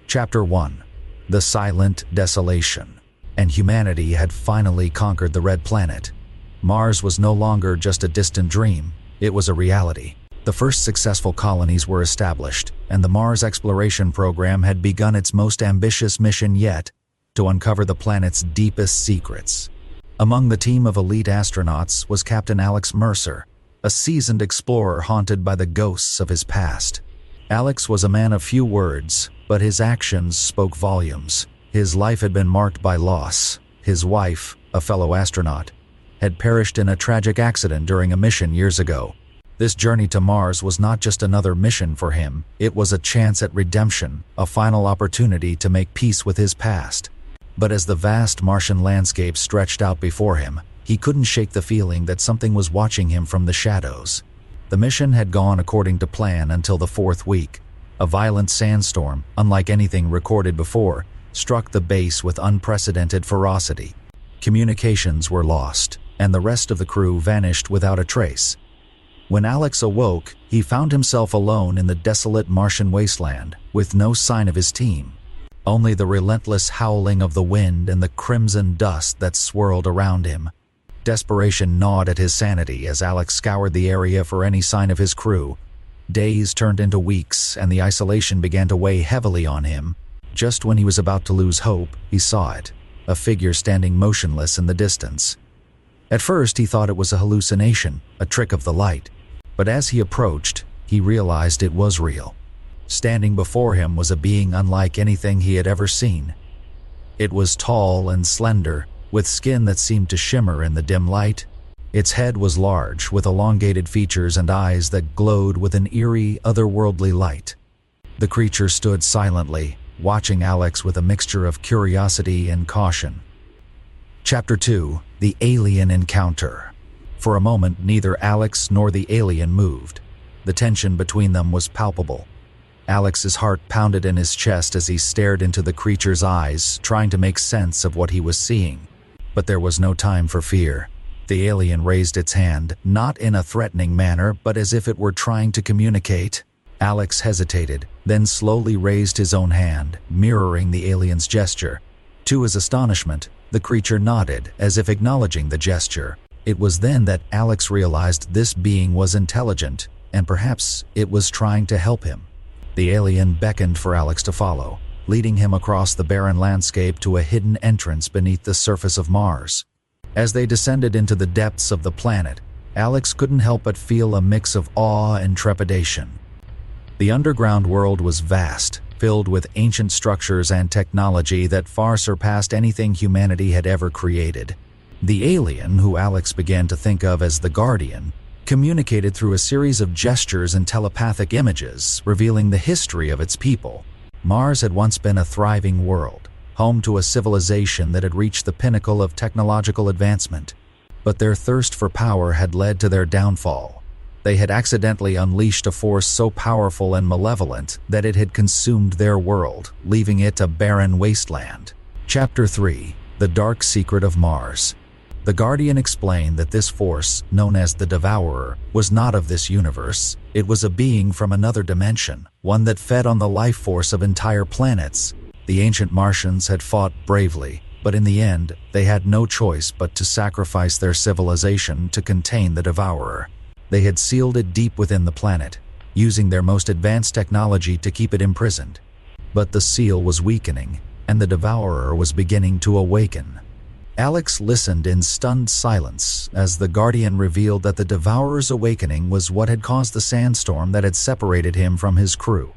Chapter 1. The Silent Desolation. And humanity had finally conquered the Red Planet. Mars was no longer just a distant dream, it was a reality. The first successful colonies were established, and the Mars exploration program had begun its most ambitious mission yet, to uncover the planet's deepest secrets. Among the team of elite astronauts was Captain Alex Mercer, a seasoned explorer haunted by the ghosts of his past. Alex was a man of few words, but his actions spoke volumes. His life had been marked by loss. His wife, a fellow astronaut, had perished in a tragic accident during a mission years ago. This journey to Mars was not just another mission for him, it was a chance at redemption, a final opportunity to make peace with his past. But as the vast Martian landscape stretched out before him, he couldn't shake the feeling that something was watching him from the shadows. The mission had gone according to plan until the fourth week. A violent sandstorm, unlike anything recorded before, struck the base with unprecedented ferocity. Communications were lost, and the rest of the crew vanished without a trace. When Alex awoke, he found himself alone in the desolate Martian wasteland, with no sign of his team. Only the relentless howling of the wind and the crimson dust that swirled around him. Desperation gnawed at his sanity as Alex scoured the area for any sign of his crew. Days turned into weeks, and the isolation began to weigh heavily on him. Just when he was about to lose hope, he saw it, a figure standing motionless in the distance. At first, he thought it was a hallucination, a trick of the light. But as he approached, he realized it was real. Standing before him was a being unlike anything he had ever seen. It was tall and slender, with skin that seemed to shimmer in the dim light. Its head was large, with elongated features and eyes that glowed with an eerie, otherworldly light. The creature stood silently, watching Alex with a mixture of curiosity and caution. Chapter 2. The Alien Encounter. For a moment, neither Alex nor the alien moved. The tension between them was palpable. Alex's heart pounded in his chest as he stared into the creature's eyes, trying to make sense of what he was seeing. But there was no time for fear. The alien raised its hand, not in a threatening manner, but as if it were trying to communicate. Alex hesitated, then slowly raised his own hand, mirroring the alien's gesture. To his astonishment, the creature nodded, as if acknowledging the gesture. It was then that Alex realized this being was intelligent, and perhaps it was trying to help him. The alien beckoned for Alex to follow, leading him across the barren landscape to a hidden entrance beneath the surface of Mars. As they descended into the depths of the planet, Alex couldn't help but feel a mix of awe and trepidation. The underground world was vast, filled with ancient structures and technology that far surpassed anything humanity had ever created. The alien, who Alex began to think of as the Guardian, communicated through a series of gestures and telepathic images, revealing the history of its people. Mars had once been a thriving world, home to a civilization that had reached the pinnacle of technological advancement. But their thirst for power had led to their downfall. They had accidentally unleashed a force so powerful and malevolent that it had consumed their world, leaving it a barren wasteland. Chapter 3. The Dark Secret of Mars. The Guardian explained that this force, known as the Devourer, was not of this universe. It was a being from another dimension, one that fed on the life force of entire planets. The ancient Martians had fought bravely, but in the end, they had no choice but to sacrifice their civilization to contain the Devourer. They had sealed it deep within the planet, using their most advanced technology to keep it imprisoned. But the seal was weakening, and the Devourer was beginning to awaken. Alex listened in stunned silence as the Guardian revealed that the Devourer's awakening was what had caused the sandstorm that had separated him from his crew.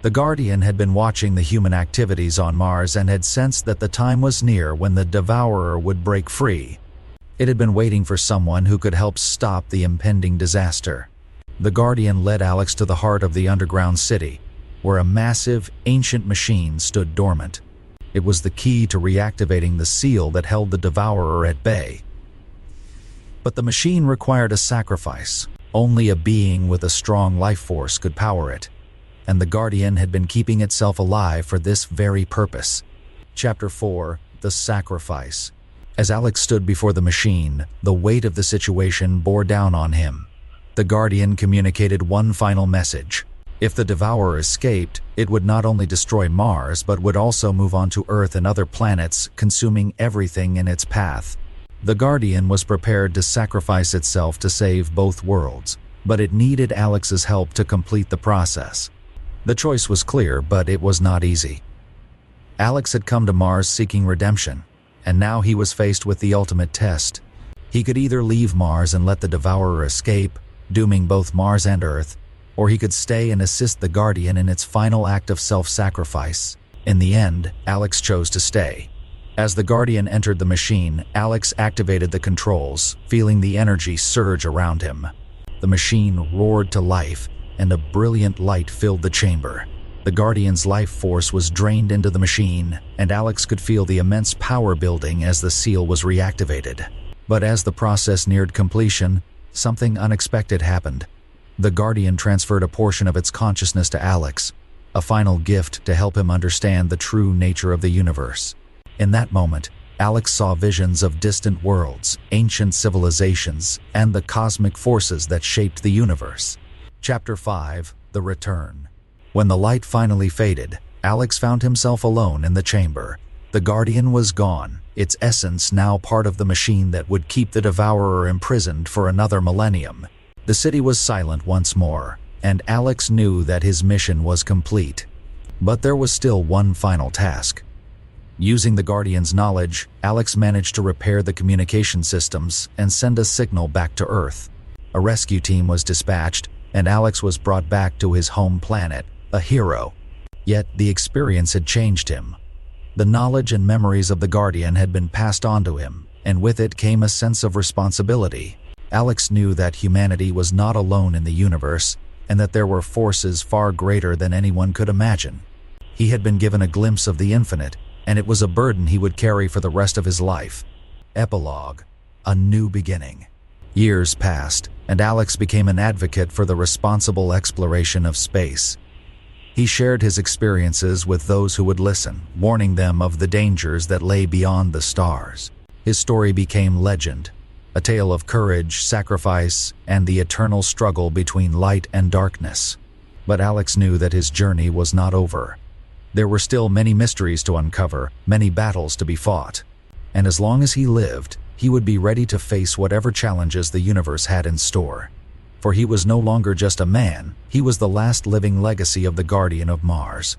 The Guardian had been watching the human activities on Mars and had sensed that the time was near when the Devourer would break free. It had been waiting for someone who could help stop the impending disaster. The Guardian led Alex to the heart of the underground city, where a massive, ancient machine stood dormant. It was the key to reactivating the seal that held the Devourer at bay. But the machine required a sacrifice. Only a being with a strong life force could power it, and the Guardian had been keeping itself alive for this very purpose. Chapter 4. The Sacrifice. As Alex stood before the machine, the weight of the situation bore down on him. The Guardian communicated one final message. If the Devourer escaped, it would not only destroy Mars but would also move on to Earth and other planets, consuming everything in its path. The Guardian was prepared to sacrifice itself to save both worlds, but it needed Alex's help to complete the process. The choice was clear, but it was not easy. Alex had come to Mars seeking redemption, and now he was faced with the ultimate test. He could either leave Mars and let the Devourer escape, dooming both Mars and Earth, or he could stay and assist the Guardian in its final act of self-sacrifice. In the end, Alex chose to stay. As the Guardian entered the machine, Alex activated the controls, feeling the energy surge around him. The machine roared to life, and a brilliant light filled the chamber. The Guardian's life force was drained into the machine, and Alex could feel the immense power building as the seal was reactivated. But as the process neared completion, something unexpected happened. The Guardian transferred a portion of its consciousness to Alex, a final gift to help him understand the true nature of the universe. In that moment, Alex saw visions of distant worlds, ancient civilizations, and the cosmic forces that shaped the universe. Chapter 5: The Return. When the light finally faded, Alex found himself alone in the chamber. The Guardian was gone, its essence now part of the machine that would keep the Devourer imprisoned for another millennium. The city was silent once more, and Alex knew that his mission was complete. But there was still one final task. Using the Guardian's knowledge, Alex managed to repair the communication systems and send a signal back to Earth. A rescue team was dispatched, and Alex was brought back to his home planet, a hero. Yet the experience had changed him. The knowledge and memories of the Guardian had been passed on to him, and with it came a sense of responsibility. Alex knew that humanity was not alone in the universe, and that there were forces far greater than anyone could imagine. He had been given a glimpse of the infinite, and it was a burden he would carry for the rest of his life. Epilogue: A new beginning. Years passed, and Alex became an advocate for the responsible exploration of space. He shared his experiences with those who would listen, warning them of the dangers that lay beyond the stars. His story became legend, a tale of courage, sacrifice, and the eternal struggle between light and darkness. But Alex knew that his journey was not over. There were still many mysteries to uncover, many battles to be fought. And as long as he lived, he would be ready to face whatever challenges the universe had in store. For he was no longer just a man, he was the last living legacy of the Guardian of Mars.